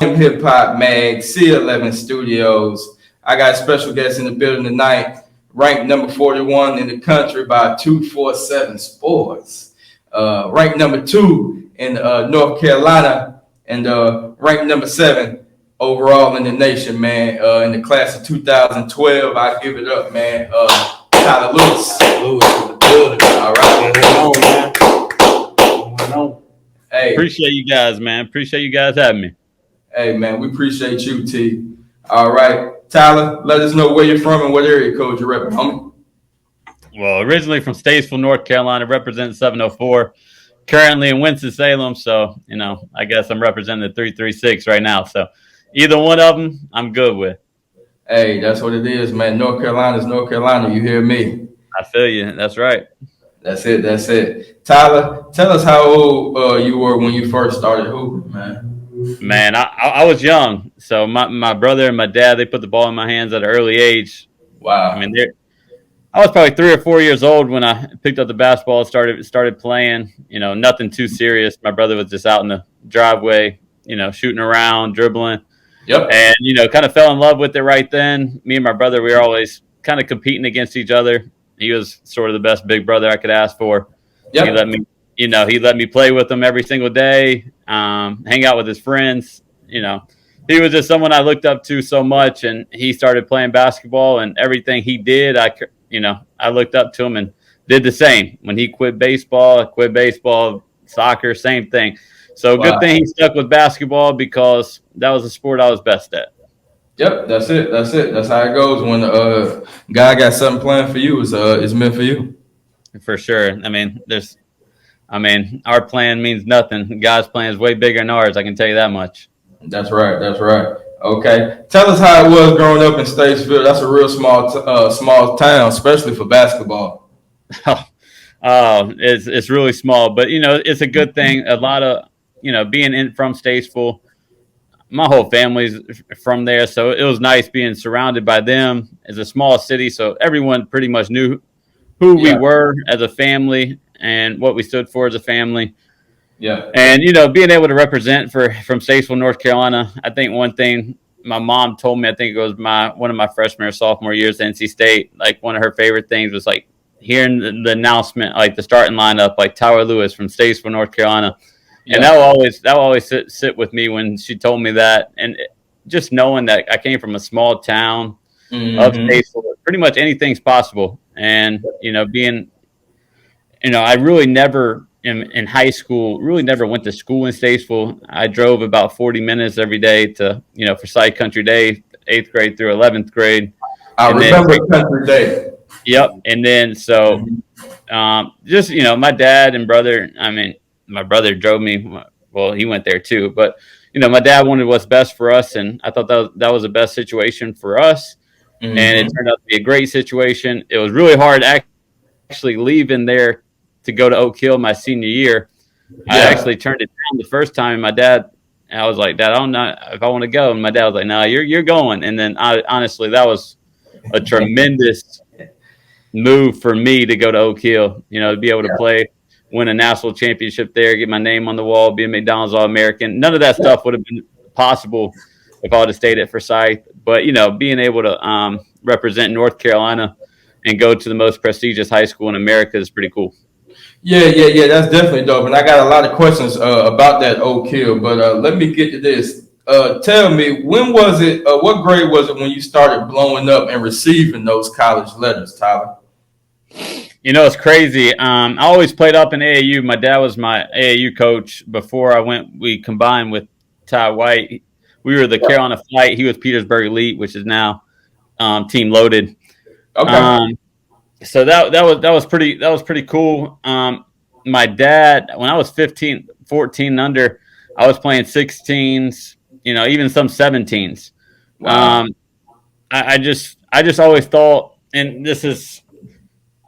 Iamhiphopmag, C11 Studios. I got a special guest in the building tonight, ranked number 41 in the country by 247 Sports. Ranked number 2 in North Carolina, and ranked number 7 overall in the nation, man. In the class of 2012, I give it up, man. Tyler Lewis. Lewis in the building. All right. Hey, appreciate you guys, man. Appreciate you guys having me. Hey, man, we appreciate you, T. All right. Tyler, let us know where you're from and what area code you're repping, homie. Well, originally from Statesville, North Carolina, representing 704. Currently in Winston-Salem, so, I guess I'm representing the 336 right now. So either one of them, I'm good with. Hey, that's what it is, man. North Carolina is North Carolina. You hear me? I feel you. That's right. That's it. Tyler, tell us how old you were when you first started hooping, man. Man, I was young. So my brother and my dad, they put the ball in my hands at an early age. Wow. I mean, I was probably 3 or 4 years old when I picked up the basketball and started playing. Nothing too serious. My brother was just out in the driveway, shooting around, dribbling. Yep. And, kind of fell in love with it right then. Me and my brother, we were always kind of competing against each other. He was sort of the best big brother I could ask for. Yep. He let me play with him every single day, hang out with his friends. He was just someone I looked up to so much, and he started playing basketball, and everything he did, I looked up to him and did the same. When he quit baseball, soccer, same thing. So Good thing he stuck with basketball because that was the sport I was best at. Yep, that's it. That's how it goes when guy got something planned for you. It's meant for you. For sure. Our plan means nothing. God's plan is way bigger than ours. I can tell you that much. That's right. Okay, tell us how it was growing up in Statesville. That's a real small town, especially for basketball. It's really small, but it's a good thing. A lot of being from Statesville. My whole family's from there, so it was nice being surrounded by them. It's a small city, so everyone pretty much knew who we were as a family and what we stood for as a family. Yeah. And, being able to represent from Statesville, North Carolina, I think one thing my mom told me, I think it was one of my freshman or sophomore years at NC State, like one of her favorite things was like hearing the announcement, like the starting lineup, like Tyler Lewis from Statesville, North Carolina. And that will always sit with me when she told me that. And just knowing that I came from a small town of Statesville, pretty much anything's possible. And, I really never in high school, really never went to school in Statesville. I drove about 40 minutes every day to, for Side Country Day, 8th grade through 11th grade. I remember Country Day. Yep. And then my dad and brother, my brother drove me. Well, he went there too, but my dad wanted what's best for us, and I thought that was the best situation for us. And it turned out to be a great situation. It was really hard actually leaving there to go to Oak Hill my senior year. Yeah. I actually turned it down the first time. And I was like, Dad, I don't know if I want to go. And my dad was like, no, you're going. And then honestly, that was a tremendous move for me to go to Oak Hill, to be able to play, win a national championship there, get my name on the wall, be a McDonald's All-American. None of that stuff would have been possible if I would have stayed at Forsyth. But, being able to represent North Carolina and go to the most prestigious high school in America is pretty cool. Yeah. That's definitely dope. And I got a lot of questions about that Oak Hill. But let me get to this. Tell me, when was it, what grade was it when you started blowing up and receiving those college letters, Tyler? It's crazy. I always played up in AAU. My dad was my AAU coach before we combined with Ty White. We were the Carolina Flight. He was Petersburg Elite, which is now Team Loaded. Okay. So that was pretty cool. My dad, when I was 15, 14 and under, I was playing 16s, even some 17s. Wow. I just always thought, and this is,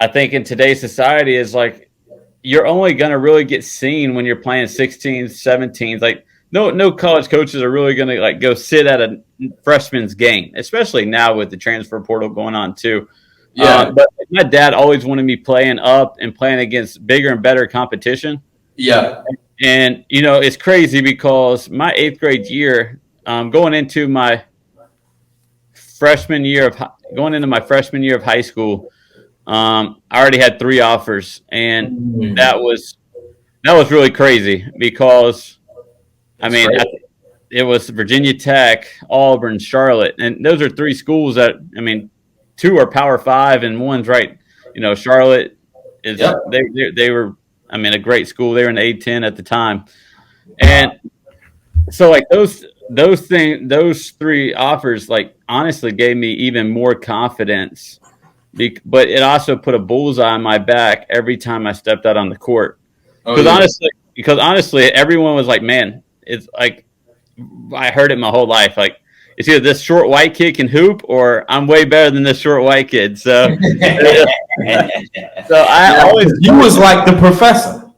I think in today's society, is like you're only going to really get seen when you're playing 16s, 17s. Like no college coaches are really going to like go sit at a freshman's game, especially now with the transfer portal going on too. Yeah. But my dad always wanted me playing up and playing against bigger and better competition. Yeah. And, it's crazy because my 8th grade year, going into my freshman year of high school. I already had 3 offers, and that Mm, was that was really crazy because I that's mean great. it was Virginia Tech, Auburn, Charlotte, and those are 3 schools that I mean, 2 are Power 5, and one's right. Charlotte is Yep. they were I mean a great school. They were in A10 at the time, and so like those 3 offers like honestly gave me even more confidence. But it also put a bullseye on my back every time I stepped out on the court. Oh Because yeah. honestly, because honestly, everyone was like, "Man, it's like I heard it my whole life. Like it's either this short white kid can hoop, or I'm way better than this short white kid." So, so I Yeah, always, 'cause you was like the professor.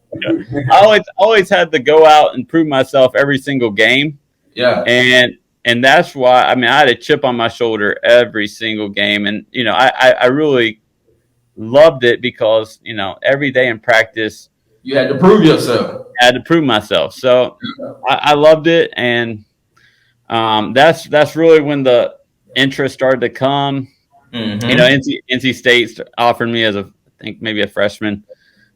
I always had to go out and prove myself every single game, Yeah. and that's why I mean I had a chip on my shoulder every single game, and I really loved it because every day in practice You had to prove yourself. I had to prove myself. So I loved it, and that's really when the interest started to come. Mm-hmm. NC State offered me as I think maybe a freshman.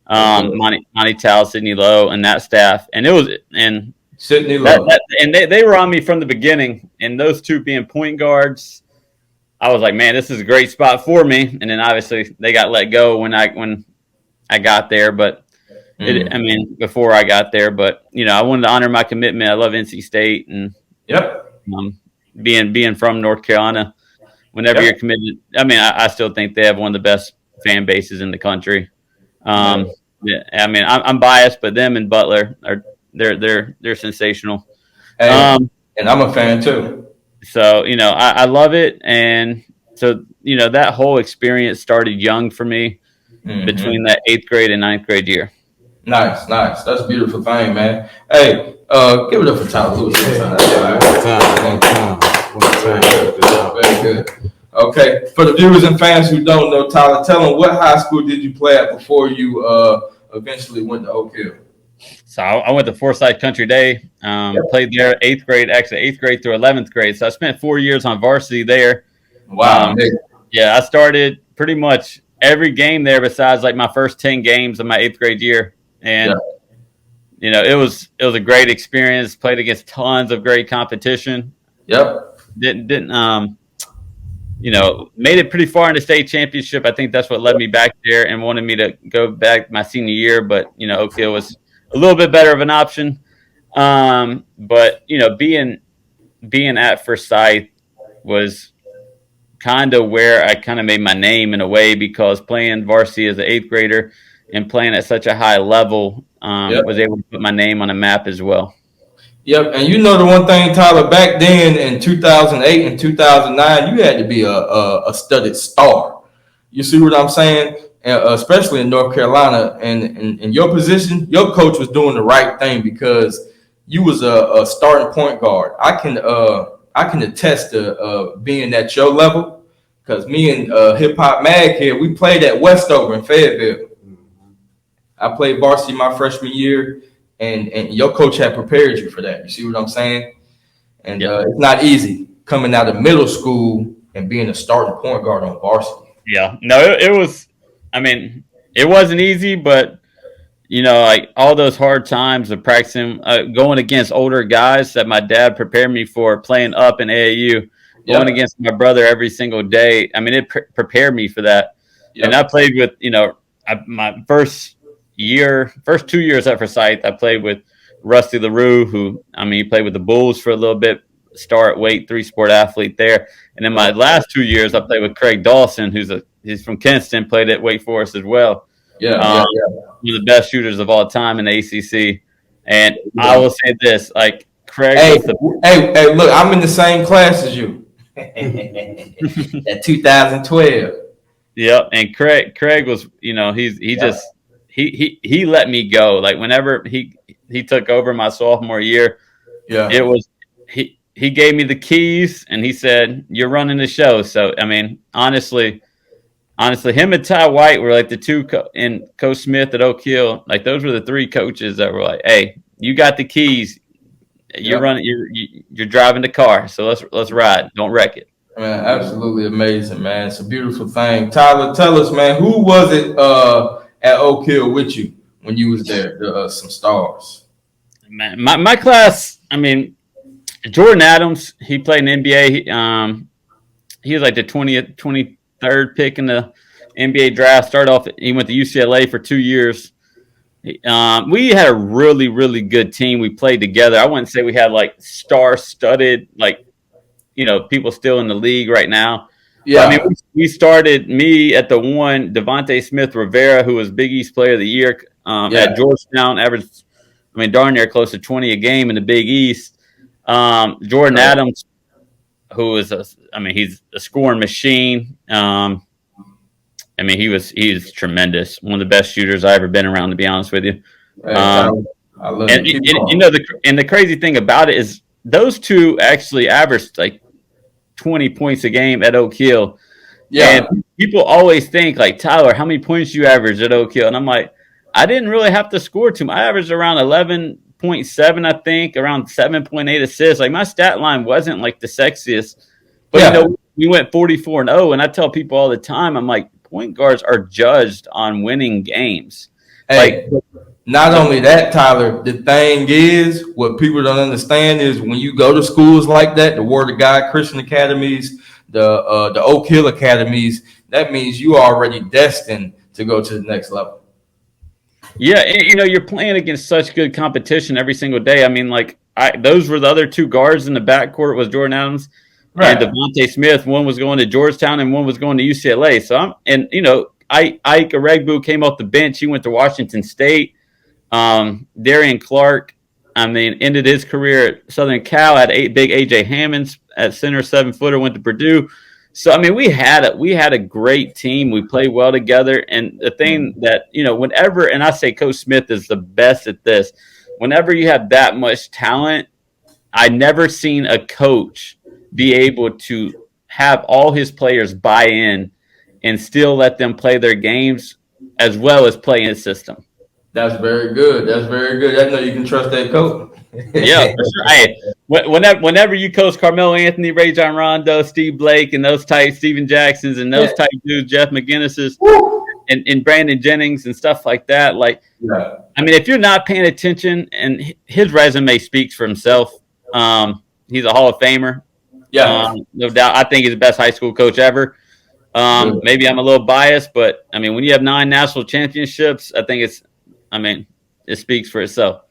Okay. Monty Tal, Sidney Lowe, and that staff, and it was and Sydney that, Love. that and they were on me from the beginning. And those 2 being point guards, I was like, man, this is a great spot for me. And then obviously they got let go when I got there, but I Mm. mean, before I got there, but I wanted to honor my commitment. I love NC State, and Yep. um, being from North Carolina, whenever Yep. you're committed, I mean, I still think they have one of the best fan bases in the country. Man. Yeah, I mean, I'm biased, but them and Butler are they're sensational. Hey, Um, and I'm a fan too. so I love it, and so that whole experience started young for me between Mm-hmm. that 8th grade and 9th grade year. Nice, nice. That's a beautiful thing, man. Hey, give it up for Tyler Lewis. Yeah, one time. Very good. Very good. Okay, for the viewers and fans who don't know Tyler, tell them what high school did you play at before you eventually went to Oak Hill? So I went to Forsyth Country Day, Yep. played there 8th grade, actually 8th grade through 11th grade. So I spent 4 years on varsity there. Wow, Um, Nick. yeah, I started pretty much every game there besides like my first 10 games of my 8th grade year. Yeah. And it was a great experience. Played against tons of great competition. Yep. Didn't made it pretty far in the state championship. I think that's what led me back there and wanted me to go back my senior year. But Oak Hill was a little bit better of an option. But being at Forsyth was kind of where I kind of made my name in a way, because playing varsity as an 8th grader and playing at such a high level, Yep. was able to put my name on a map as well. Yep. And you know the one thing, Tyler, back then in 2008 and 2009, you had to be a studded star. You see what I'm saying? And, especially in North Carolina, and in your position, your coach was doing the right thing because you was a starting point guard. I can attest to being at your level because me and Hip Hop Mag here, we played at Westover in Fayetteville. I played varsity my freshman year, and your coach had prepared you for that. You see what I'm saying? And Yeah, it's not easy coming out of middle school and being a starting point guard on varsity. yeah. No, it was. I mean, it wasn't easy, but like all those hard times of practicing, going against older guys that my dad prepared me for, playing up in AAU, going Yep, against my brother every single day. I mean, it prepared me for that. And I yep, played with, my first 2 years at Forsyth, I played with Rusty LaRue, who, I mean, he played with the Bulls for a little bit, star at weight, 3-sport athlete there. And then my yep, last 2 years, I played with Craig Dawson, he's from Kinston, played at Wake Forest as well. yeah, Um, yeah, yeah. one of the best shooters of all time in the ACC. And You I go. will say this, like Craig Hey, was the hey, look, I'm in the same class as you. At 2012. yeah, and Craig was, he Yeah, just he let me go. Like whenever he took over my sophomore year, yeah, it was he gave me the keys and he said, "You're running the show." So I mean, honestly, him and Ty White were like the two, and Coach Smith at Oak Hill. Like those were the 3 coaches that were like, "Hey, you got the keys. You're running. You're driving the car. So let's ride. Don't wreck it. Man, absolutely amazing, man. It's a beautiful thing. Tyler, tell us, man, who was it at Oak Hill with you when you was there? Some stars. Man, my class. I mean, Jordan Adams. He played in the NBA. He was like the 23rd pick in the NBA draft. Started off. He went to UCLA for 2 years. We had a really, really good team. We played together. I wouldn't say we had like star-studded, like, people still in the league right now. Yeah. But, I mean, we started me at the one, Devontae Smith-Rivera, who was Big East Player of the Year at Georgetown, averaged, darn near close to 20 a game in the Big East. Jordan Adams, who is he's a scoring machine. He's tremendous. One of the best shooters I've ever been around, to be honest with you. I love and the crazy thing about it is those two actually averaged like 20 points a game at Oak Hill. Yeah. And people always think like, Tyler, how many points you average at Oak Hill? And I'm like, I didn't really have to score too much. I averaged around 11.7, I think, around 7.8 assists. Like my stat line wasn't like the sexiest, but we went 44-0. And I tell people all the time, I'm like, point guards are judged on winning games. Hey, not only that, Tyler, the thing is, what people don't understand is when you go to schools like that, the Word of God Christian academies, the Oak Hill academies, that means you are already destined to go to the next level. Yeah, and, you're playing against such good competition every single day. I mean, like, those were the other two guards in the backcourt was Jordan Adams and Devontae Smith. One was going to Georgetown and one was going to UCLA. So Ike Aregbu came off the bench. He went to Washington State. Darian Clark, ended his career at Southern Cal. Had big AJ Hammonds at center, 7-footer, went to Purdue. So we had a great team. We played well together. And the thing that whenever, and I say Coach Smith is the best at this. Whenever you have that much talent, I never seen a coach be able to have all his players buy in and still let them play their games as well as play in his system. That's very good. I know you can trust that coach. Yeah, for sure. Hey, whenever you coach Carmelo Anthony, Ray John Rondo, Steve Blake, and those type Steven Jacksons and those type dudes, Jeff McGinnis's, and Brandon Jennings and stuff like that. Like, if you're not paying attention, and his resume speaks for himself. He's a Hall of Famer. Yeah, no doubt. I think he's the best high school coach ever. Maybe I'm a little biased, but when you have 9 national championships, I think it speaks for itself.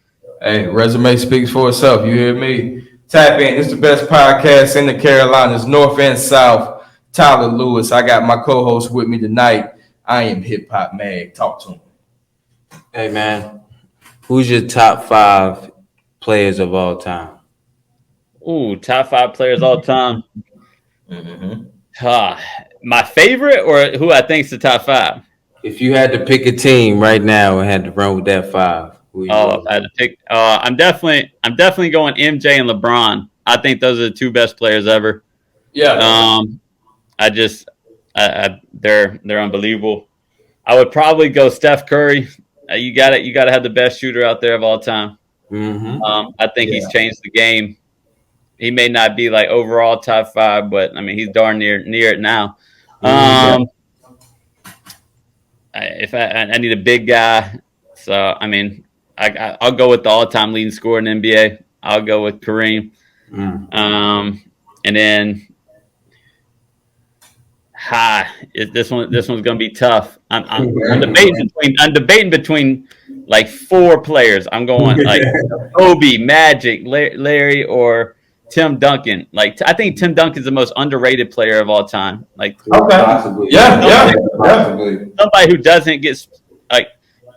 Hey, resume speaks for itself. You hear me? Tap in. It's the best podcast in the Carolinas, North and South. Tyler Lewis. I got my co-host with me tonight. Iamhiphopmag. Talk to him. Hey, man. Who's your top 5 players of all time? Ooh, top 5 players all time. Mm-hmm. My favorite, or who I think is the top 5? If you had to pick a team right now and had to run with that 5, I had to pick. I'm definitely going MJ and LeBron. I think those are the 2 best players ever. Yeah. They're unbelievable. I would probably go Steph Curry. You got to have the best shooter out there of all time. Mm-hmm. I think he's changed the game. He may not be like overall top 5, but he's darn near it now. If I need a big guy, so I'll go with the all-time leading scorer in the NBA. I'll go with Kareem. And then this one's gonna be tough. I'm debating between like 4 players. I'm going like Kobe, Magic, Larry, or Tim Duncan. Like I think Tim Duncan is the most underrated player of all time. Like possibly, possibly somebody who doesn't get like.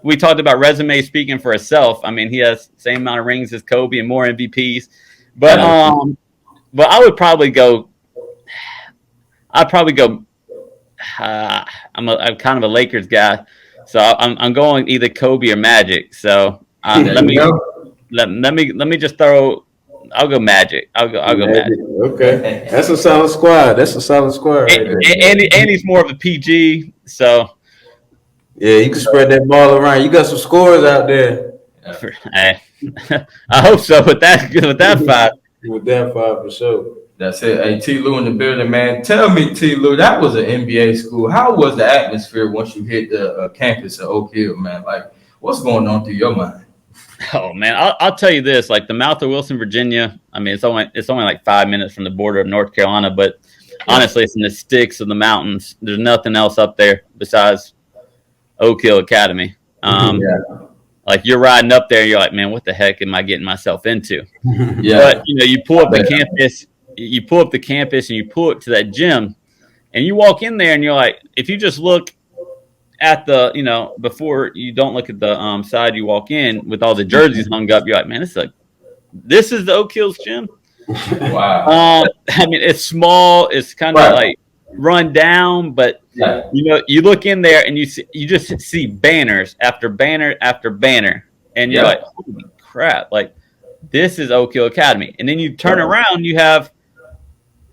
We talked about resume speaking for itself. He has the same amount of rings as Kobe and more MVPs. But I would probably go. I'm kind of a Lakers guy, so I'm going either Kobe or Magic. So let me just throw. I'll go Magic. I'll go Magic. Okay, that's a solid squad. And he's more of a PG. So. Yeah, you can spread that ball around. You got some scores out there. I hope so with that 5. With that 5 for sure. That's it. Hey, T. Lou in the building, man. Tell me, T. Lou, that was an NBA school. How was the atmosphere once you hit the campus at Oak Hill, man? Like, what's going on through your mind? Oh man, I'll tell you this: like the mouth of Wilson, Virginia. I mean, it's only like 5 minutes from the border of North Carolina, but honestly, it's in the sticks of the mountains. There's nothing else up there besides Oak Hill Academy. Like you're riding up there, you're like, man, what the heck am I getting myself into? But you pull up the campus, and you pull it to that gym, and you walk in there, and you're like, if you just look at the, before you don't look at the side you walk in with all the jerseys hung up, you're like, man, this is the Oak Hills gym. Wow. I mean, it's small, it's kind of like run down, but you look in there and you just see banners after banner after banner, and you're like, holy crap, like this is Oak Hill Academy. And then you turn around, you have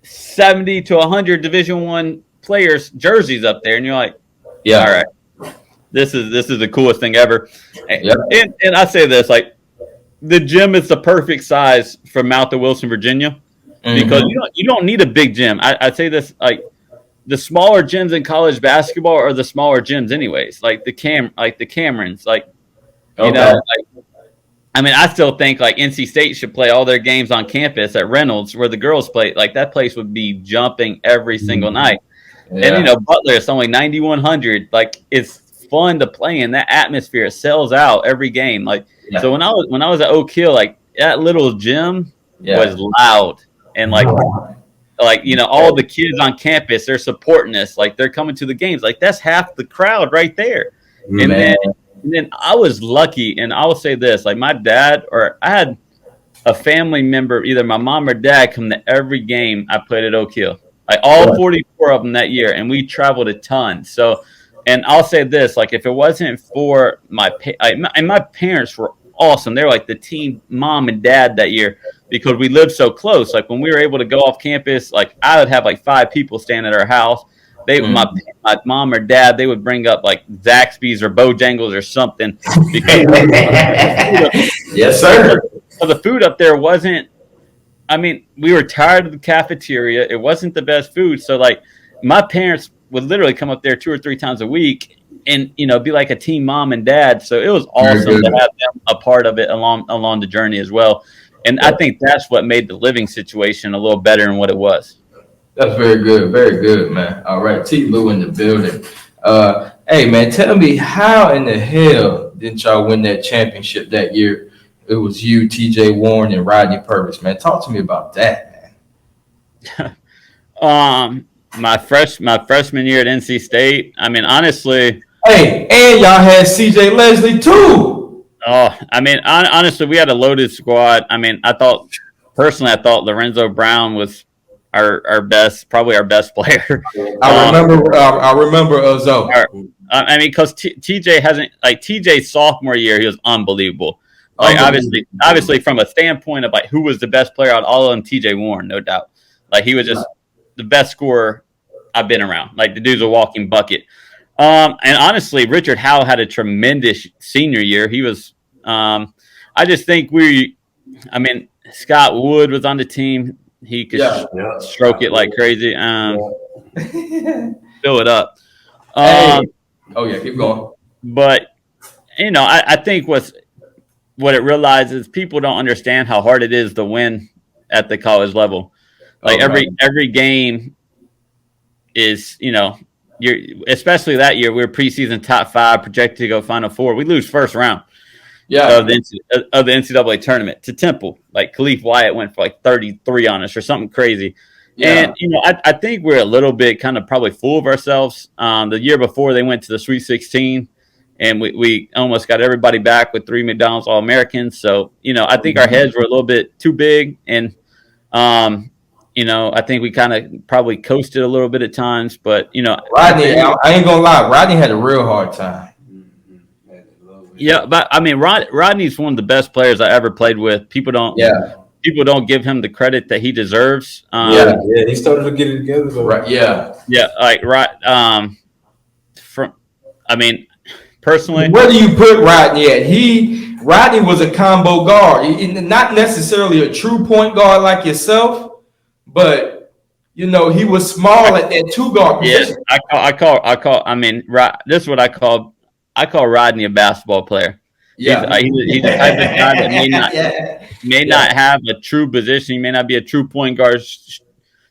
70 to 100 Division I players jerseys up there, and you're like, all right, this is the coolest thing ever. And I say this, like, the gym is the perfect size for Mouth of Wilson, Virginia, because you don't need a big gym. I say this, like, the smaller gyms in college basketball are the smaller gyms anyways. Like the Camerons, like, I mean, I still think like NC State should play all their games on campus at Reynolds where the girls play. Like that place would be jumping every single night. And Butler, it's only 9,100. Like it's fun to play in. That atmosphere sells out every game. Like so when I was at Oak Hill, like that little gym was loud, and like all the kids on campus, they're supporting us. Like they're coming to the games. Like that's half the crowd right there. And then I was lucky, and I will say this: like my dad, or I had a family member, either my mom or dad, come to every game I played at Oak Hill. Like all 44 of them that year, and we traveled a ton. So, and I'll say this: like if it wasn't for my parents were awesome. They were like the team mom and dad that year because we lived so close. Like when we were able to go off campus, like I would have like 5 people staying at our house. My mom or dad, they would bring up like Zaxby's or Bojangles or something. Yes, sir. So the food up there wasn't. I mean, we were tired of the cafeteria. It wasn't the best food. So like my parents would literally come up there 2 or 3 times a week and, be like a team mom and dad. So it was awesome to have them a part of it along the journey as well. And I think that's what made the living situation a little better than what it was. That's very good, man. All right, T. Lou in the building. Hey, man, tell me how in the hell didn't y'all win that championship that year? It was you, T.J. Warren, and Rodney Purvis, man. Talk to me about that, man. My freshman year at NC State. I mean, honestly. Hey, and y'all had C.J. Leslie too. Oh, I mean, honestly, we had a loaded squad. I mean, I thought Lorenzo Brown was probably our best player. I remember Zoe. I mean, because TJ hasn't, like TJ's sophomore year, he was unbelievable. Like obviously from a standpoint of like who was the best player out of all of them, TJ Warren, no doubt. Like he was just the best scorer I've been around. Like the dude's a walking bucket. And honestly, Richard Howell had a tremendous senior year. He was, I just think Scott Wood was on the team. He could stroke it like crazy. Fill it up. Keep going. But, I think what it realizes, people don't understand how hard it is to win at the college level. Like every game is, you're, especially that year, we were preseason top 5, projected to go Final Four. We lose first round. Of the NCAA tournament to Temple. Like Khalif Wyatt went for like 33 on us or something crazy. And, I think we're a little bit kind of probably full of ourselves. The year before they went to the Sweet 16 and we almost got everybody back with 3 McDonald's All-Americans. So, I think our heads were a little bit too big. And, I think we kind of probably coasted a little bit at times. But, Rodney, I ain't going to lie. Rodney had a real hard time. Yeah, but I mean, Rodney's one of the best players I ever played with. People don't give him the credit that he deserves. He started to get it together. Though. Personally, where do you put Rodney at? Rodney was a combo guard, not necessarily a true point guard like yourself, but he was small at that two guard Yeah, position. I mean, this is what I call Rodney a basketball player. Yeah, He's the type of guy that may yeah, not have a true position. He may not be a true point guard,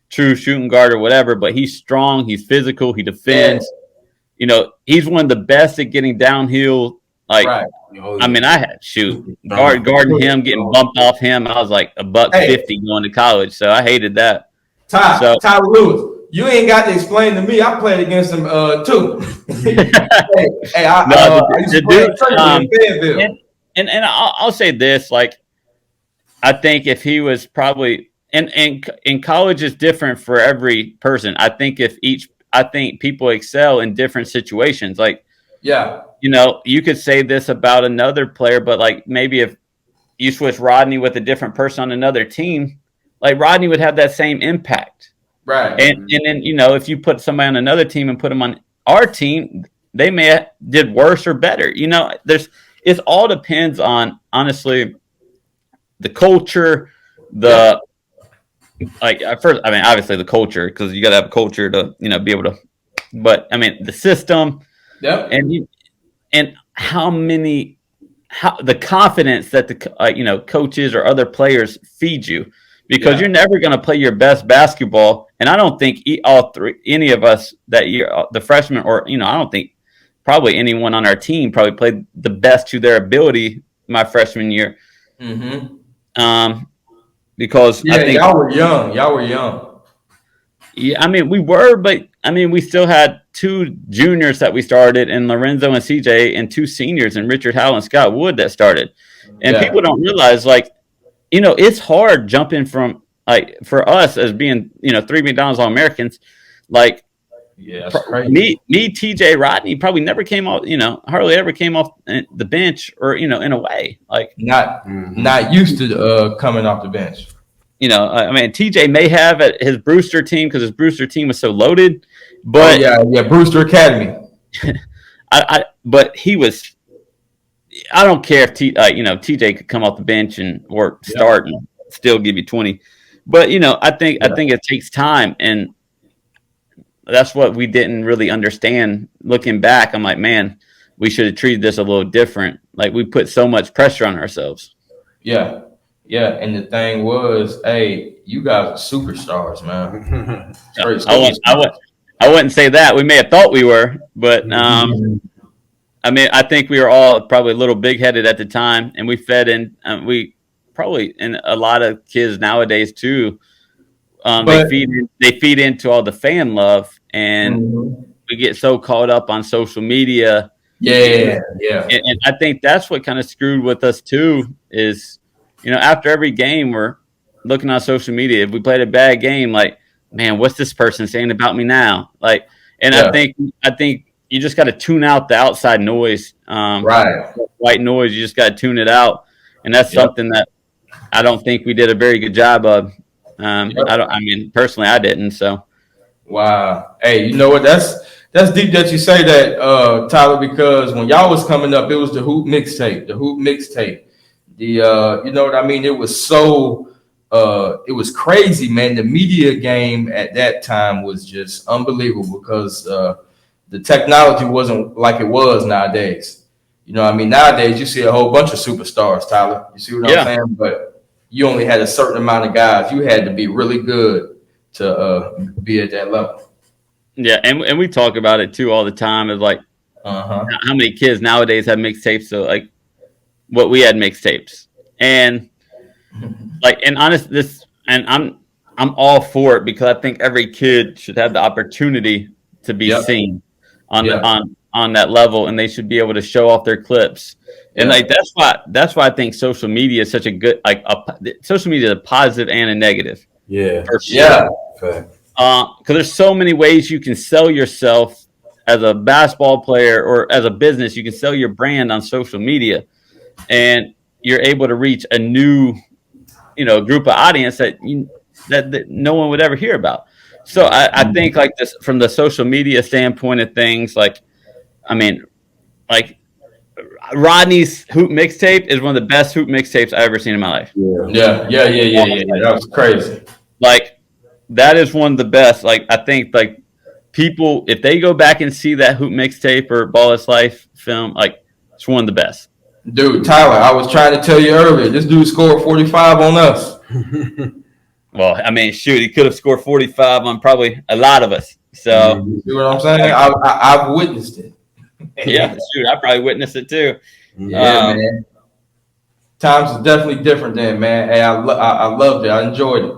true shooting guard or whatever, but he's strong. He's physical. He yeah. defends. He's one of the best at getting downhill. Like, Right. I mean, I had guarding him, getting bumped off him. I was like a $150 going to college, so I hated that. Tyler Lewis, you ain't got to explain to me. I played against him too. I used to play in Fayetteville. And I'll say this, like, I think if he was probably and in college is different for every person. I think people excel in different situations. Like, yeah, you could say this about another player, but like maybe if you switch Rodney with a different person on another team, like Rodney would have that same impact. right. And then if you put somebody on another team and put them on our team, they may have did worse or better. It all depends on, honestly, the culture, obviously the culture, because you got to have a culture to be able to, but I mean the system, Yep. and how the confidence that the coaches or other players feed you, because you're never going to play your best basketball. And I don't think any of us that year, the freshmen, or I don't think probably anyone on our team probably played the best to their ability my freshman year. Mm-hmm. Because I think y'all were young. Yeah, I mean we were, but I mean we still had 2 juniors that we started, and Lorenzo and CJ, and 2 seniors, and Richard Howell and Scott Wood that started. And people don't realize, like, it's hard jumping from, like, for us as being 3 McDonald's All-Americans, like, that's crazy. Me, TJ, Rodney probably never came off, hardly ever came off the bench, or in a way, like, not used to coming off the bench. I mean, TJ may have at his Brewster team, because his Brewster team was so loaded, but Brewster Academy. But he was. I don't care if TJ could come off the bench or start and still give you 20, but I think it takes time, and that's what we didn't really understand. Looking back, I'm like, man, we should have treated this a little different. Like, we put so much pressure on ourselves. Yeah. Yeah, and the thing was, hey, you guys are superstars, man. I wouldn't say that. We may have thought we were, but I mean, I think we were all probably a little big-headed at the time, and we fed in. We probably, and a lot of kids nowadays too. They feed into all the fan love, and we get so caught up on social media. Yeah. And I think that's what kind of screwed with us too. Is after every game, we're looking on social media. If we played a bad game, like, man, what's this person saying about me now? Like, and I think you just got to tune out the outside noise. Right. White noise. You just got to tune it out. And that's something that I don't think we did a very good job of. I mean, personally, I didn't. So. Wow. Hey, you know what? That's deep that you say that, Tyler, because when y'all was coming up, it was the Hoop mixtape. You know what I mean? It was so, it was crazy, man. The media game at that time was just unbelievable, because the technology wasn't like it was nowadays. I mean, nowadays you see a whole bunch of superstars, Tyler. You see what I'm saying? But you only had a certain amount of guys. You had to be really good to be at that level. Yeah, and we talk about it too all the time. Is like, how many kids nowadays have mixtapes? So, like, what we had mixtapes, and like, and honest, I'm all for it, because I think every kid should have the opportunity to be seen on that level, and they should be able to show off their clips. And like, that's why I think social media is such a good, social media is a positive and a negative. Yeah. For sure. Because there's so many ways you can sell yourself as a basketball player, or as a business. You can sell your brand on social media, and you're able to reach a new, group of audience that no one would ever hear about. So I think, like, this, from the social media standpoint of things, like, I mean, like, Rodney's hoop mixtape is one of the best hoop mixtapes I've ever seen in my life. Yeah. That was crazy. Like that is one of the best. Like I think like people if they go back and see that hoop mixtape or Ball Is Life film, like it's one of the best. Dude, Tyler, I was trying to tell you earlier, this dude scored 45 on us. Well, I mean, shoot, he could have scored 45 on probably a lot of us. So, You see what I'm saying? I've witnessed it. yeah, shoot, I probably witnessed it too. Yeah, man. Times are definitely different then, man. Hey, I loved it. I enjoyed it.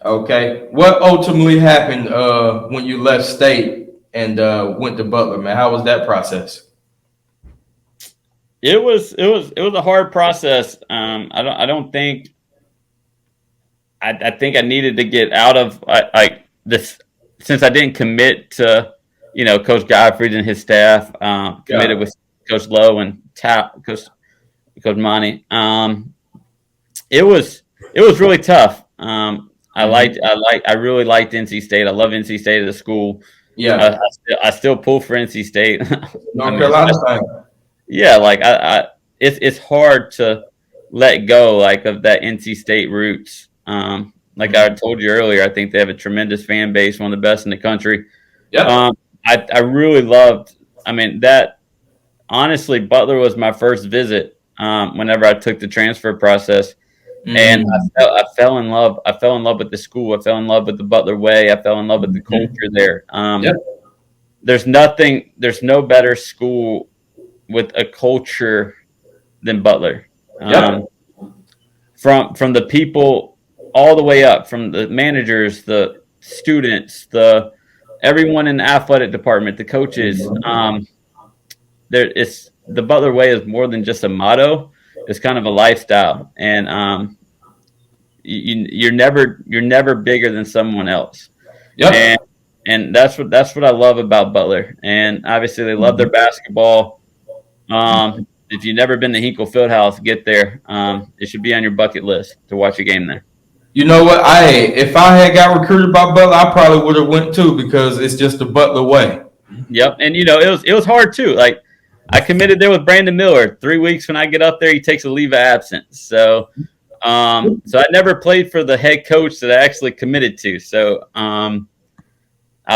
Okay. What ultimately happened when you left state and went to Butler, man? How was that process? It was a hard process. I don't think I think I needed to get out of like this since I didn't commit to Coach Godfrey and his staff. Committed with Coach Lowe and Coach Monty. It was really tough. I really liked NC State. I love NC State as a school. Yeah. I still pull for NC State. North Carolina thing. Yeah, like it's hard to let go like of that NC State roots. Like I told you earlier, I think they have a tremendous fan base, one of the best in the country. Yeah. I really loved. I mean, that honestly, Butler was my first visit. Whenever I took the transfer process, and I fell in love. I fell in love with the school. I fell in love with the Butler way. I fell in love with the culture there. There's no better school with a culture than Butler. From the people all the way up, from the managers, the students, everyone in the athletic department, the coaches. The Butler way is more than just a motto. It's kind of a lifestyle, and you're never bigger than someone else. And that's what I love about Butler. And obviously, they love their basketball. If you've never been to Hinkle Fieldhouse, get there. It should be on your bucket list to watch a game there. You know what? If I had got recruited by Butler, I probably would have went too because it's just the Butler way. Yep, and it was hard too. Like I committed there with Brandon Miller. 3 weeks when I get up there, he takes a leave of absence. So I never played for the head coach that I actually committed to. So I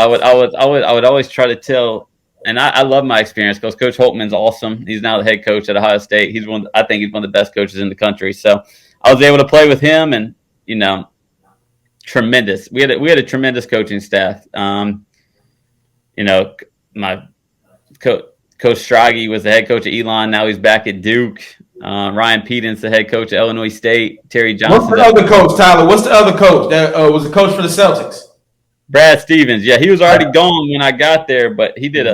would always try to tell, and I love my experience because Coach Holtman's awesome. He's now the head coach at Ohio State. I think he's one of the best coaches in the country. So I was able to play with him, and tremendous. We had a tremendous coaching staff. My Coach Stragi was the head coach at Elon. Now he's back at Duke. Ryan Pedon's the head coach at Illinois State. Terry Johnson. What's the other coach, Tyler? What's the other coach that was the coach for the Celtics? Brad Stevens. Yeah, he was already gone when I got there, but he did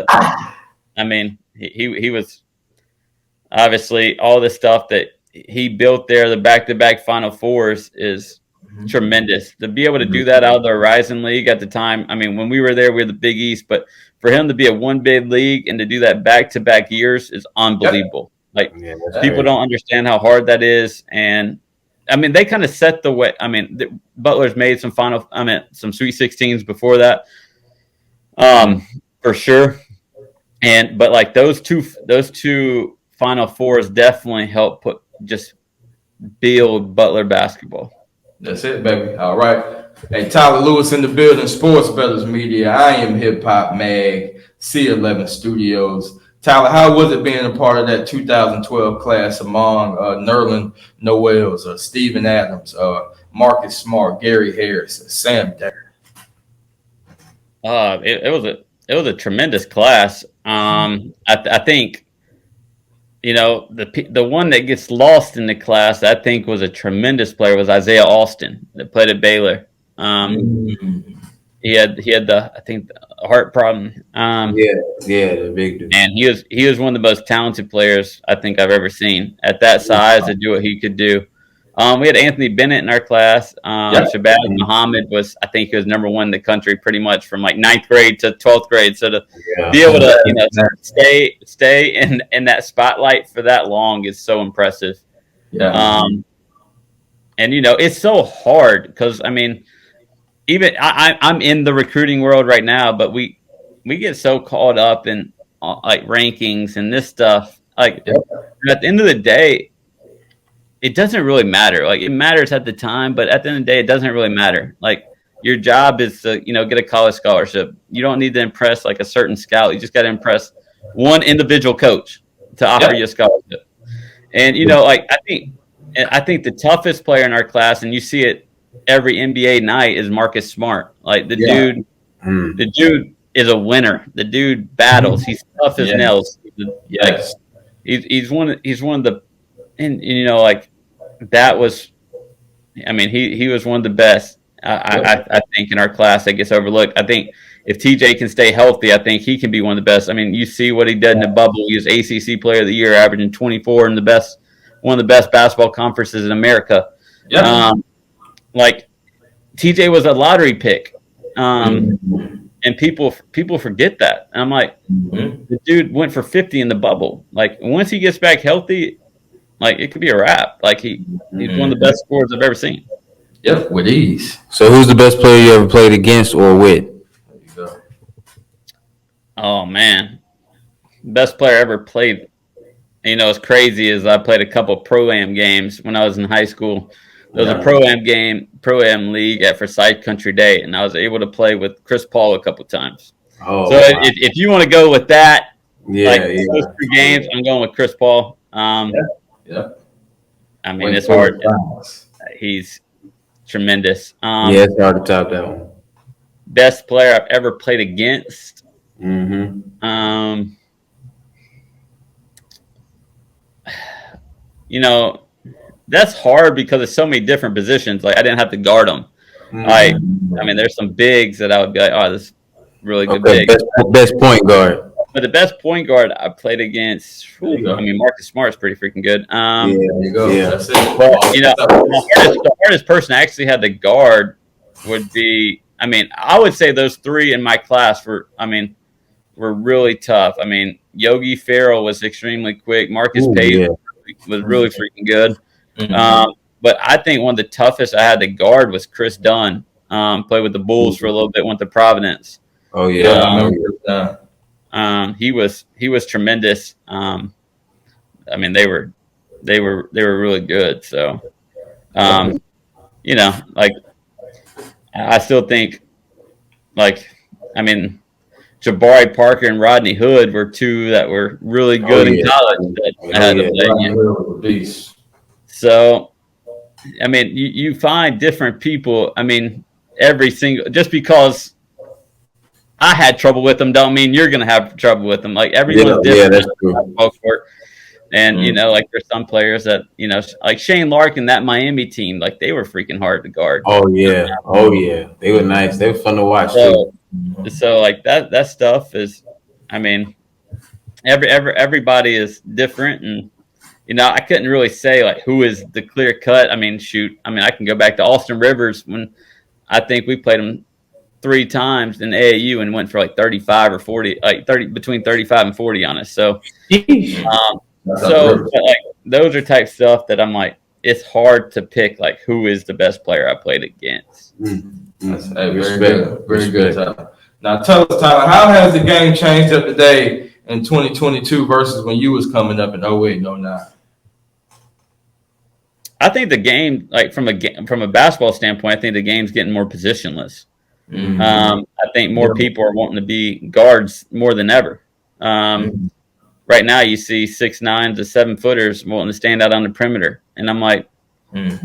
he was obviously all the stuff that he built there, the back-to-back Final Fours is tremendous. To be able to do that out of the Horizon League at the time, I mean, when we were there, we were the Big East, but for him to be a one bid league and to do that back-to-back years is unbelievable. People don't understand how hard that is. And I mean, they kind of set the way. I mean, Butler's made some some Sweet 16s before that, for sure. But like those two Final Fours definitely help build Butler basketball. That's it, baby. All right. Hey, Tyler Lewis in the building, Sports Brothers Media. Iamhiphopmag, C11 Studios. Tyler, how was it being a part of that 2012 class among Nerlin Noels, Steven Adams, Marcus Smart, Gary Harris, Sam Decker? It was a tremendous class. I think the one that gets lost in the class, I think, was a tremendous player was Isaiah Alston that played at Baylor. He had the heart problem. The big dude. And he was one of the most talented players I think I've ever seen at that size to do what he could do. We had Anthony Bennett in our class. Shabazz Muhammad I think he was number one in the country pretty much from like 9th grade to 12th grade. So to be able to stay in that spotlight for that long is so impressive. And it's so hard because I mean, even I'm in the recruiting world right now, but we get so caught up in like rankings and this stuff. Like Yep. at the end of the day, it doesn't really matter. Like it matters at the time, but at the end of the day, it doesn't really matter. Like your job is to, get a college scholarship. You don't need to impress like a certain scout. You just got to impress one individual coach to offer Yep. you a scholarship. And like I think the toughest player in our class, and you see it every NBA night, is Marcus Smart. Like the Yeah. dude is a winner. The dude battles. He's tough as Yes. nails. Yes. He's one of the, and like that was, I mean, he was one of the best. I think in our class that gets overlooked. I think if TJ can stay healthy, I think he can be one of the best. I mean, you see what he did in the bubble. He was ACC Player of the Year, averaging 24 in one of the best basketball conferences in America. Yeah. Like TJ was a lottery pick, and people forget that. And I'm like, the dude went for 50 in the bubble. Like once he gets back healthy, like it could be a wrap. Like he's one of the best scorers I've ever seen. Yep, with ease. So who's the best player you ever played against or with? There you go. Oh man, best player I ever played. It's crazy is I played a couple pro-am games when I was in high school. There was a pro-am league at Forsyth Country Day, and I was able to play with Chris Paul a couple times. Oh, so wow. if you want to go with that, Yeah, those 3 games, I'm going with Chris Paul. Yeah. I mean, it's hard. He's tremendous. Yeah, it's hard to top that one. Best player I've ever played against. That's hard because there's so many different positions. Like I didn't have to guard them. Like I mean, there's some bigs that I would be like, oh, this is really good big. Best point guard. But the best point guard I played against, I mean, Marcus Smart's pretty freaking good. There you go. Yeah. That's it. The hardest person I actually had to guard would be, I mean, I would say those 3 in my class were really tough. I mean, Yogi Ferrell was extremely quick. Marcus Page was really freaking good. But I think one of the toughest I had to guard was Chris Dunn. Played with the Bulls for a little bit, went to Providence. Oh yeah, I remember. He was tremendous. I mean, they were really good. So, like I still think, like, I mean, Jabari Parker and Rodney Hood were 2 that were really good in college that I had to play. So, I mean, you find different people. I mean, just because I had trouble with them don't mean you're going to have trouble with them. Like everyone's different. Yeah, that's true. And, like there's some players that, like Shane Larkin, that Miami team, like they were freaking hard to guard. Oh yeah. They were nice. They were fun to watch too. So like that stuff is, I mean, everybody is different. And, I couldn't really say like who is the clear cut. I mean, I can go back to Austin Rivers when I think we played him 3 times in AAU and went for like 35 or 40, like 30, between 35 and 40 on us. So, but like those are type stuff that I'm like, it's hard to pick like who is the best player I played against. Very good, Tyler. Now tell us, Tyler, how has the game changed up today in 2022 versus when you was coming up in 08 and 09? I think the game, like from a basketball standpoint, I think the game's getting more positionless. I think more people are wanting to be guards more than ever. Right now, you see 6'9" to 7-footers wanting to stand out on the perimeter, and I'm like, you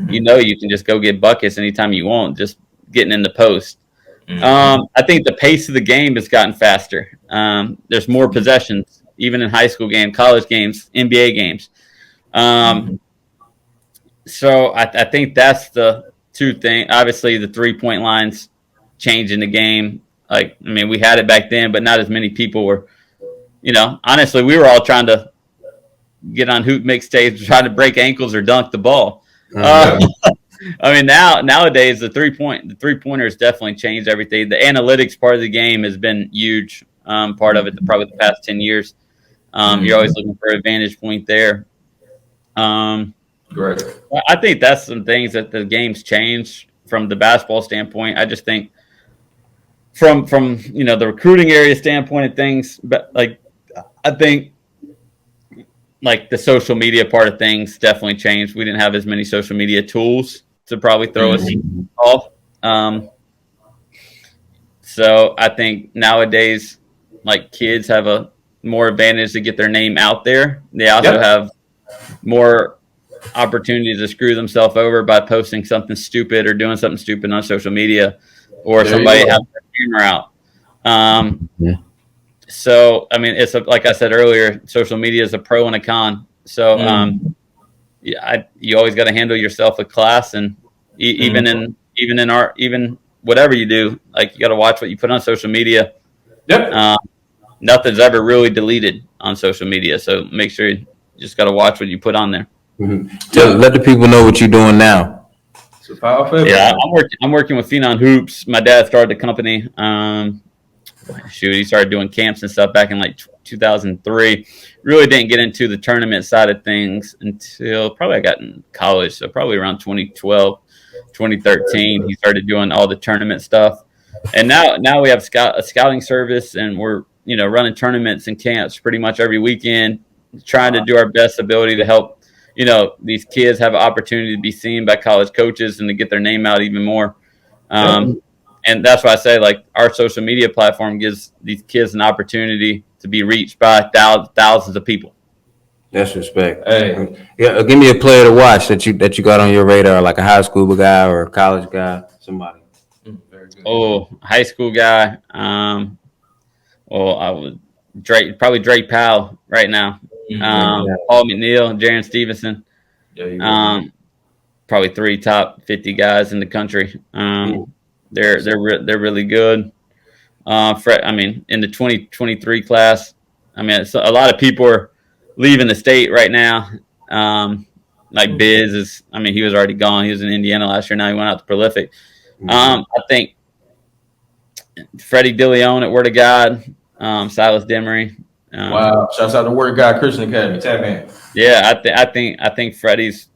can just go get buckets anytime you want, just getting in the post. I think the pace of the game has gotten faster. There's more possessions, even in high school games, college games, NBA games. So I think that's the 2 things. Obviously, the 3-point line's changing the game. Like, I mean, we had it back then, but not as many people were. Honestly, we were all trying to get on hoop mixtapes, trying to break ankles or dunk the ball. I mean, nowadays the 3-pointer has definitely changed everything. The analytics part of the game has been huge. Part of it, probably the past 10 years. You're always looking for a vantage point there. Great. I think that's some things that the game's changed from the basketball standpoint. I just think from the recruiting area standpoint of things, but like I think like the social media part of things definitely changed. We didn't have as many social media tools to probably throw us off. So I think nowadays, like kids have a more advantage to get their name out there. They also Yep. have more opportunities to screw themselves over by posting something stupid or doing something stupid on social media, or There you somebody go. have their humor out. Um, Yeah. so I mean, like I said earlier, social media is a pro and a con. So you always got to handle yourself with class, and even whatever you do, like you got to watch what you put on social media. Yep. Um, Nothing's ever really deleted on social media, so make sure you just got to watch what you put on there. Let the people know what you're doing now. It's a powerful. Yeah, I'm working with Phenom Hoops. My dad started the company. He started doing camps and stuff back in like 2003. Really didn't get into the tournament side of things until probably I got in college. So probably around 2012, 2013, he started doing all the tournament stuff. And now we have a scouting service, and we're running tournaments and camps pretty much every weekend, trying to do our best ability to help these kids have an opportunity to be seen by college coaches and to get their name out even more. And that's why I say, like, our social media platform gives these kids an opportunity to be reached by thousands of people. That's respect. Hey. Yeah, give me a player to watch that you got on your radar, like a high school guy or a college guy, somebody. Very good. Oh, high school guy. Well, I would probably Drake Powell right now. Paul McNeil, Jaron Stevenson. There you go. Probably 3 top 50 guys in the country. They're really good. I mean, in the 2023 class, I mean, a lot of people are leaving the state right now. Like Biz is, I mean, he was already gone. He was in Indiana last year. Now he went out to Prolific. I think Freddie DeLeon at Word of God, Silas Demery. Wow! Shouts out to Word of God Christian Academy. Tap in. Yeah, I think Freddie's.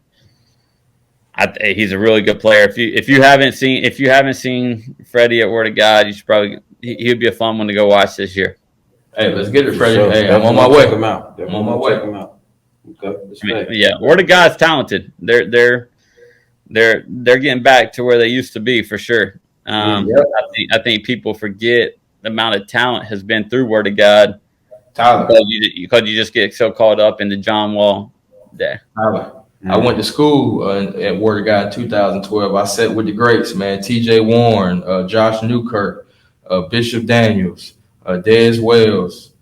He's a really good player. If you haven't seen Freddie at Word of God, you should probably he would be a fun one to go watch this year. Hey, let's get it, Freddie. Sure. Hey, I'm on my way. Check him out. I'm on my way. Check him out. Okay. Yeah, Word of God's talented. They're getting back to where they used to be for sure. I think people forget the amount of talent has been through Word of God. Tyler. Because you just get so caught up in the John Wall there. Tyler. I went to school at Word of God in 2012. I sat with the greats, man. T.J. Warren, Josh Newkirk, Bishop Daniels, Dez Wells,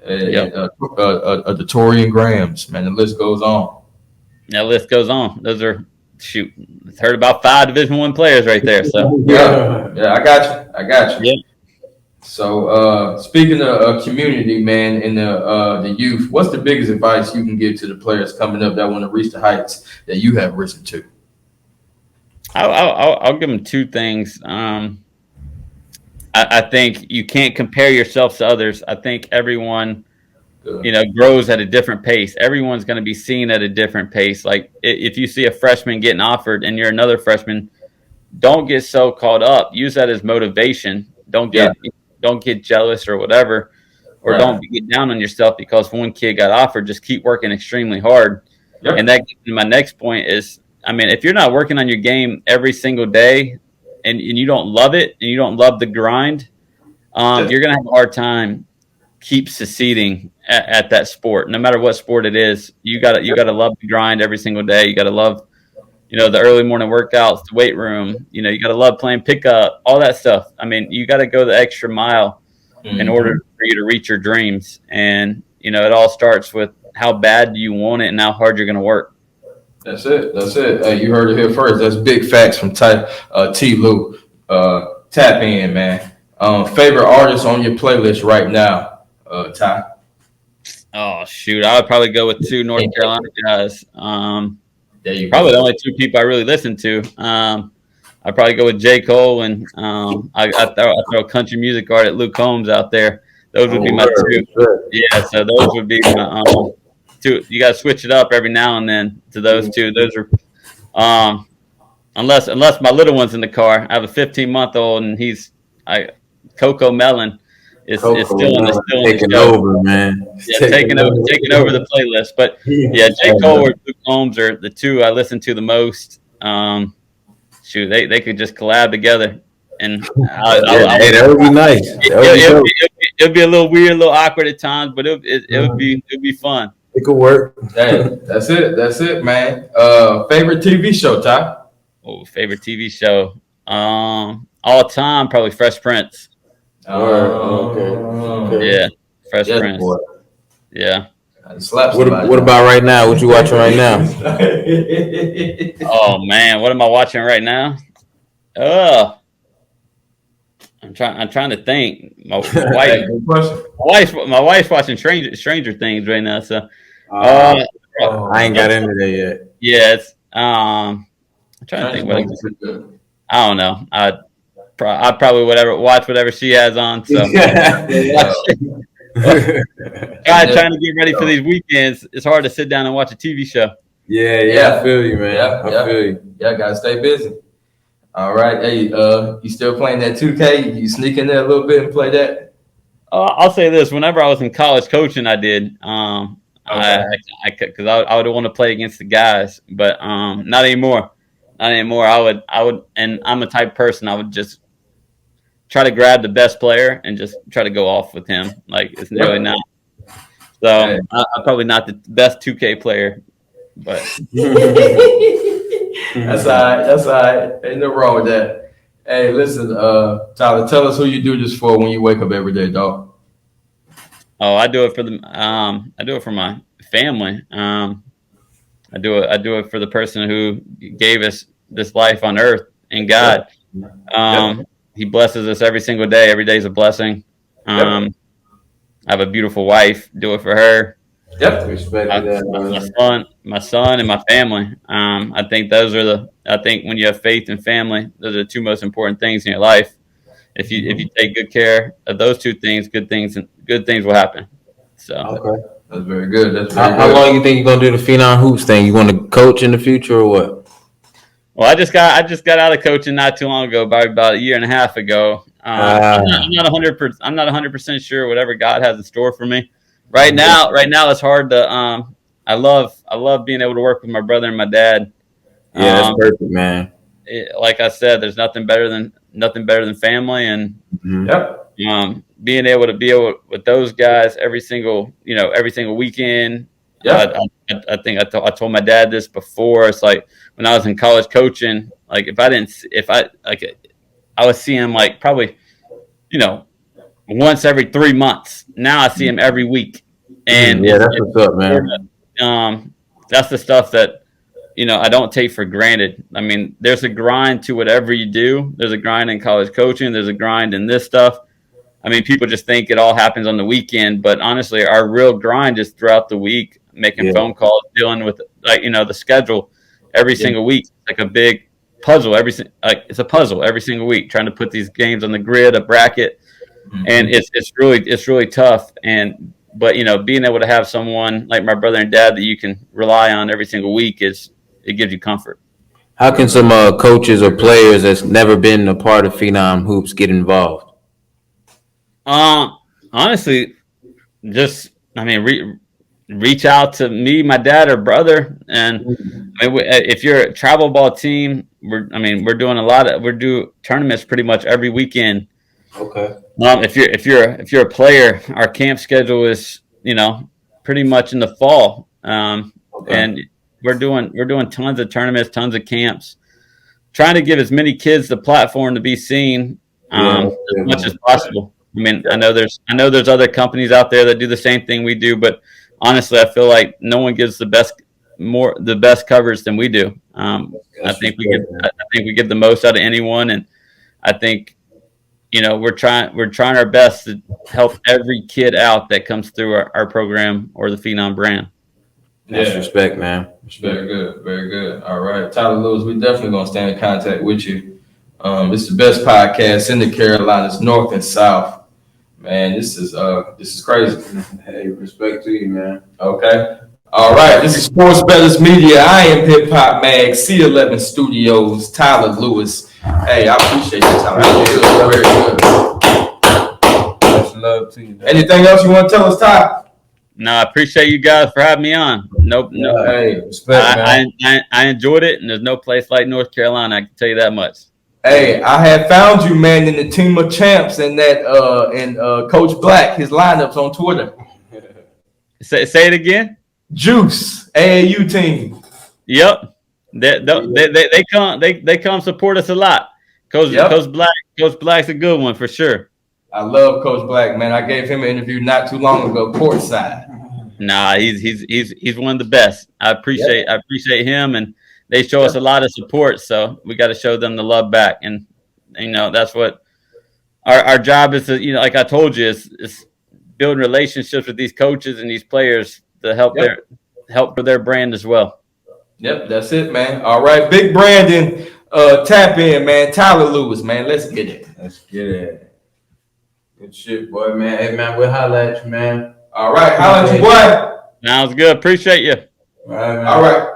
the Torian Grahams. Man, the list goes on. That list goes on. Those are heard about 5 Division I players right there. So yeah, I got you. Yeah. So speaking of community, man, and the youth, what's the biggest advice you can give to the players coming up that want to reach the heights that you have risen to? I'll give them 2 things. I think you can't compare yourself to others. I think everyone, grows at a different pace. Everyone's going to be seen at a different pace. Like if you see a freshman getting offered and you're another freshman, don't get so caught up. Use that as motivation. Don't get jealous or whatever, or don't get down on yourself because one kid got offered. Just keep working extremely hard. Yep. And that gets me to my next point is, I mean, if you're not working on your game every single day and you don't love it and you don't love the grind, you're going to have a hard time keep succeeding at that sport. No matter what sport it is, you got to love the grind every single day. You got to love, the early morning workouts, the weight room. You got to love playing pickup, all that stuff. I mean, you got to go the extra mile in order for you to reach your dreams. And, it all starts with how bad do you want it and how hard you're going to work. That's it. You heard it here first. That's big facts from T. Lou. Tap in, man. Favorite artist on your playlist right now, Ty? Oh, shoot. I would probably go with 2 North Carolina guys. Probably the only 2 people I really listen to. I'd probably go with J. Cole, and I throw a country music artist, Luke Combs, out there. Those would be my 2. Yeah, so those would be my 2. You got to switch it up every now and then to those 2. Those are unless my little one's in the car. I have a 15-month-old, and he's Coco Melon. it's Coco, still in the taking show. over, man. Yeah, taking over the playlist. But yeah, J. Cole or Luke Combs are the two I listen to the most. Shoot, they could just collab together, and Hey, that would be nice. That would be dope. it'll be a little weird, a little awkward at times, but it would be fun. It could work. Hey, that's it, man. Favorite TV show, Ty? Oh, favorite TV show, all time probably Fresh Prince. Okay. Yeah, Fresh Yes, Prince. boy. Yeah. What about right now? What you watching right now? Oh man, what am I watching right now? I'm trying to think. My wife's watching Stranger Things right now. So, I ain't got into that yet. yeah, it's I'm trying to think. I don't know. I probably watch whatever she has on. So, trying to get ready for these weekends. It's hard to sit down and watch a TV show. Yeah. I feel you, man. I feel you. Yeah, gotta stay busy. All right. Hey, you still playing that 2K? You sneak in there a little bit and play that? I'll say this: whenever I was in college coaching, I did. Because I would want to play against the guys, but not anymore. Not anymore. I would, and I'm a type of person. I would just try to grab the best player and just try to go off with him. Like it's really not. So I'm probably not the best 2K player, but that's all right. Ain't no wrong with that. Hey, listen, Tyler, tell us who you do this for when you wake up every day, dog. Oh, I do it for my family. I do it for the person who gave us this life on earth and God. He blesses us every single day. Every day is a blessing. I have a beautiful wife. Do it for her. Respect My son, and my family. I think I think when you have faith and family, those are the two most important things in your life. If you take good care of those two things, good things will happen. So that's very good. How long you think you're gonna do the Phenom Hoops thing? You want to coach in the future or what? Well, I just got out of coaching not too long ago, probably about a year and a half ago. I'm not 100% sure whatever God has in store for me. Right now, it's hard to. I love being able to work with my brother and my dad. Yeah, that's perfect, man. Like I said, there's nothing better than family, and being able to be with those guys every single weekend. I think I told my dad this before. It's like when I was in college coaching, like I would see him like probably, once every 3 months. Now I see him every week, and that's what's up, man. That's the stuff that I don't take for granted. I mean, there's a grind to whatever you do. There's a grind in college coaching. There's a grind in this stuff. I mean, people just think it all happens on the weekend, but honestly, our real grind is throughout the week, making phone calls, dealing with the schedule every single week. It's like a big puzzle. It's a puzzle every single week, trying to put these games on the grid, a bracket, and it's really tough. But being able to have someone like my brother and dad that you can rely on every single week it gives you comfort. How can some coaches or players that's never been a part of Phenom Hoops get involved? Honestly, just reach out to me, my dad, or brother, and if you're a travel ball team, we're doing tournaments pretty much every weekend. Okay. If you're a player, our camp schedule is pretty much in the fall, and we're doing tons of tournaments, tons of camps, trying to give as many kids the platform to be seen as much as possible. I mean, I know there's other companies out there that do the same thing we do, but honestly, I feel like no one gives the best coverage than we do. I think we get the most out of anyone, and I think we're trying our best to help every kid out that comes through our program or the Phenom brand. That's respect, man. Very good, very good. All right, Tyler Lewis, we definitely gonna stay in contact with you. This is the best podcast in the Carolinas, North and South. Man, this is crazy. Hey, respect to you, man. Okay. All right. This is Sports Bettors Media. Iamhiphopmag, C11 Studios, Tyler Lewis. Hey, I appreciate your time. Very good. Much love. to you, dog. Anything else you want to tell us, Ty? No, I appreciate you guys for having me on. Nope. Hey, Respect, man. I enjoyed it, and there's no place like North Carolina. I can tell you that much. hey, I had found you, man, in the team of champs and that Coach Black, his lineups on Twitter. Say it again. Juice, AAU team. Yep. They come support us a lot. Coach Black's a good one for sure. I love Coach Black, man. I gave him an interview not too long ago, courtside. Nah, he's one of the best. I appreciate him, and they show us a lot of support. So we got to show them the love back, and that's what our job is to, like I told you, is building relationships with these coaches and these players to help for their brand as well. Yep, that's it, man. All right, Big Brandon, tap in, man. Tyler Lewis, man. Let's get it. Let's get it. Good shit, boy, man. Hey, man, we'll holler at you, man. All right, holla at you, boy. Sounds good. Appreciate you. All right, man. All right.